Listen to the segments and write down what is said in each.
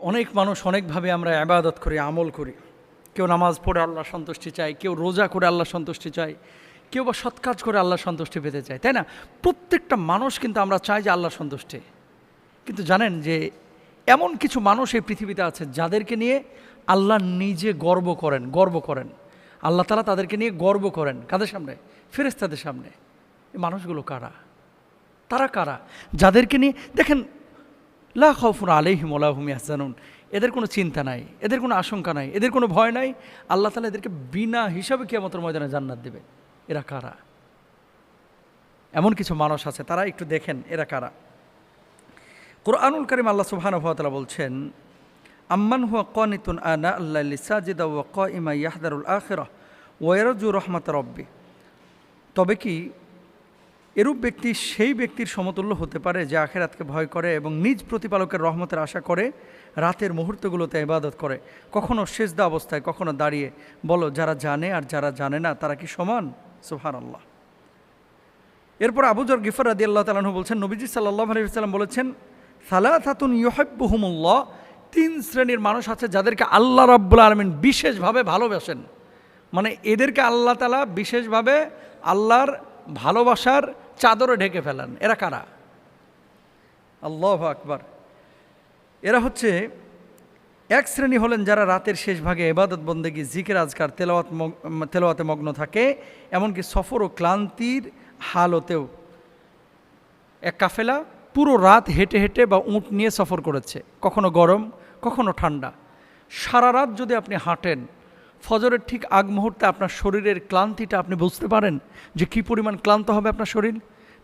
অনেক মানুষ অনেকভাবে আমরা ইবাদত করি, আমল করি। কেউ নামাজ পড়ে আল্লাহ সন্তুষ্টি চায়, কেউ রোজা করে আল্লাহ সন্তুষ্টি চায়, কেউ বা সৎ কাজ করে আল্লাহ সন্তুষ্টি পেতে চায়, তাই না? প্রত্যেকটা মানুষ কিন্তু আমরা চাই যে আল্লাহ সন্তুষ্টি। কিন্তু জানেন যে এমন কিছু মানুষ এই পৃথিবীতে আছে যাদেরকে নিয়ে আল্লাহ নিজে গর্ব করেন। আল্লাহ তাআলা তাদেরকে নিয়ে গর্ব করেন। কাদের সামনে? ফেরেশতাদের সামনে। এই মানুষগুলো কারা? তারা কারা? যাদেরকে নিয়ে দেখেন, লা খাউফুন আলাইহিম ওয়া লা হুম ইয়াহজানুন, এদের কোনো চিন্তা নাই, এদের কোনো আশঙ্কা নাই, এদের কোনো ভয় নাই। আল্লাহ তাআলা এদেরকে বিনা হিসাবে কিয়ামতের ময়দানে জান্নাত দেবে। এরা কারা? এমন কিছু মানুষ আছে, তারা একটু দেখেন এরা কারা। কুরআনুল কারীম আল্লাহ সুবহানাহু ওয়া তাআলা বলছেন, আম্মান হুয়া কানিতুন আনা আল্লাইলি সাজিদা ওয়া কাইমা ইয়াহদারুল আখিরাহ ওয়া ইয়ারজু রাহমাত রাব্বি। তবে কি এরূপ ব্যক্তি সেই ব্যক্তির সমতুল্য হতে পারে যে আখিরাতকে ভয় করে এবং নিজ প্রতিপালকের রহমতের আশা করে, রাতের মুহূর্তগুলোতে ইবাদত করে, কখনো সিজদা অবস্থায়, কখনো দাঁড়িয়ে। বলো, যারা জানে আর যারা জানে না তারা কি সমান? সুবহানাল্লাহ। এরপর আবু যর গিফার রাদিয়াল্লাহু তাআলা আনহু বলছেন, নবীজি সাল্লাল্লাহু আলাইহি ওয়াসাল্লাম বলেছেন, সালাসাতুন ইউহিব্বুহুমুল্লাহ, 3 শ্রেণীর মানুষ আছে যাদেরকে আল্লাহ রাব্বুল আলামিন বিশেষভাবে ভালোবাসেন। মানে এদেরকে আল্লাহ তাআলা বিশেষভাবে আল্লাহর ভালোবাসার চাদরে ঢেকে ফেলেন। এরা কারা? আল্লাহু আকবার। এরা হচ্ছে এক শ্রেণী হলেন যারা রাতের শেষ ভাগে ইবাদত বন্দেগী, জিকির আজকার, তেলাওয়াতে মগ্ন থাকে, এমনকি সফর ও ক্লান্তির হালতেও। এক কাফেলা পুরো রাত হেঁটে হেঁটে বা উট নিয়ে সফর করেছে, কখনো গরম কখনো ঠান্ডা। সারা রাত যদি আপনি হাঁটেন, ফজরের ঠিক আগ মুহূর্তে আপনার শরীরের ক্লান্তিটা আপনি বুঝতে পারেন যে কী পরিমাণ ক্লান্ত হবে আপনার শরীর।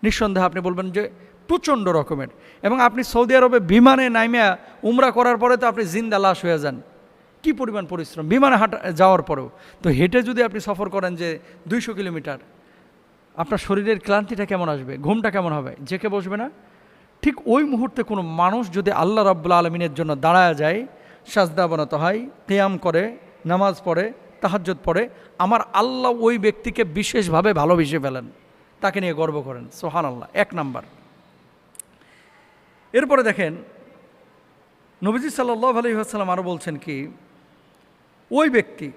নিঃসন্দেহে আপনি বলবেন যে প্রচণ্ড রকমের। এবং আপনি সৌদি আরবে বিমানে নাইমা উমরা করার পরে তো আপনি জিন্দা লাশ হয়ে যান। কী পরিমাণ পরিশ্রম বিমানে যাওয়ার পরেও। তো হেঁটে যদি আপনি সফর করেন যে 200 কিলোমিটার, আপনার শরীরের ক্লান্তিটা কেমন আসবে, ঘুমটা কেমন হবে, জেকে বসবে না? ঠিক ওই মুহূর্তে কোনো মানুষ যদি আল্লাহ রাব্বুল আলামিনের জন্য দাঁড়ায় যায়, সাজদা অবনত হয়, কিয়াম করে, নামাজ পড়ে, তাহাজ্জুদ পড়ে, আমার আল্লাহ ওই ব্যক্তিকে বিশেষভাবে ভালোবেসে ফেলেন, তাকে নিয়ে গর্ব করেন। সুবহানাল্লাহ। 1 নাম্বার। এরপরে দেখেন, নবীজি সাল্লাল্লাহু আলাইহি ওয়াসাল্লাম আরও বলছেন কি, ওই ব্যক্তি,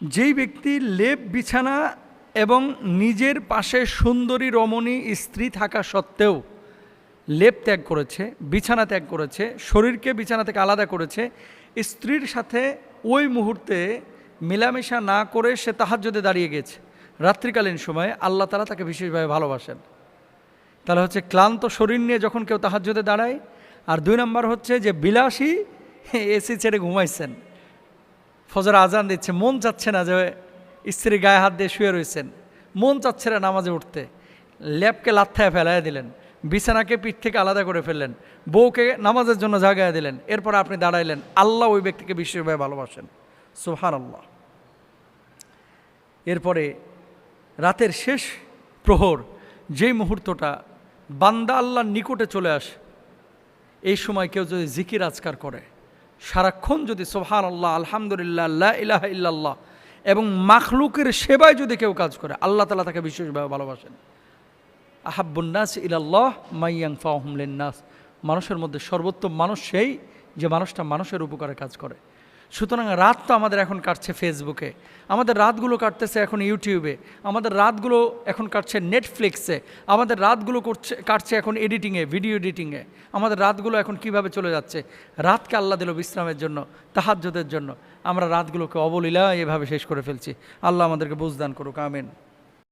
যেই ব্যক্তি লেপ বিছানা এবং নিজের পাশে সুন্দরী রমণী স্ত্রী থাকা সত্ত্বেও লেপ ত্যাগ করেছে, বিছানা ত্যাগ করেছে, শরীরকে বিছানা থেকে আলাদা করেছে, স্ত্রীর সাথে ওই মুহূর্তে মেলামেশা না করে সে তাহাজ্জুদে দাঁড়িয়ে গেছে রাত্রিকালীন সময়ে, আল্লাহ তাআলা তাকে বিশেষভাবে ভালোবাসেন। তাহলে হচ্ছে ক্লান্ত শরীর নিয়ে যখন কেউ তাহাজ্জুদে দাঁড়ায়। আর 2 নম্বর হচ্ছে যে বিলাসী এসি ছেড়ে ঘুমাইছেন, ফজর আজান দিচ্ছে, মন চাচ্ছে না যে স্ত্রী গায়ে হাত দিয়ে শুয়ে রয়েছেন, মন চাচ্ছে না নামাজে উঠতে, ল্যাপকে লাথ্থায় ফেলাইয়া দিলেন, বিছানাকে পিঠ থেকে আলাদা করে ফেললেন, বউকে নামাজের জন্য জাগাইয়া দিলেন, এরপর আপনি দাঁড়াইলেন, আল্লাহ ওই ব্যক্তিকে বিশেষভাবে ভালোবাসেন। সুবহানাল্লাহ। এরপরে রাতের শেষ প্রহর, যেই মুহূর্তটা বান্দা আল্লাহর নিকটে চলে আসে, এই সময় কেউ যদি জিকির আজকার করে, সারাক্ষণ যদি সুবহানাল্লাহ, আলহামদুলিল্লাহ, লা ইলাহা ইল্লাল্লাহ এবং মাখলুকের সেবায় যদি কেউ কাজ করে, আল্লাহ তাআলা তাকে বিশেষভাবে ভালোবাসেন। আহাব্বুন নাস ইলাল্লাহ মাইয়ানফাউহুম লিন্নাস, মানুষের মধ্যে সর্বোত্তম মানুষ সেই যে মানুষটা মানুষের উপকারে কাজ করে। সুতরাং রাত তো আমাদের এখন কাটছে ফেসবুকে, আমাদের রাতগুলো কাটতেছে এখন ইউটিউবে, আমাদের রাতগুলো এখন কাটছে নেটফ্লিক্সে, আমাদের রাতগুলো কাটছে এখন এডিটিংয়ে, ভিডিও এডিটিংয়ে। আমাদের রাতগুলো এখন কিভাবে চলে যাচ্ছে? রাতকে আল্লাহ দিল বিশ্রামের জন্য, তাহাজ্জুদের জন্য। আমরা রাতগুলোকে অবলীলা এভাবে শেষ করে ফেলছি। আল্লাহ আমাদেরকে বুঝদান করুক, আমিন।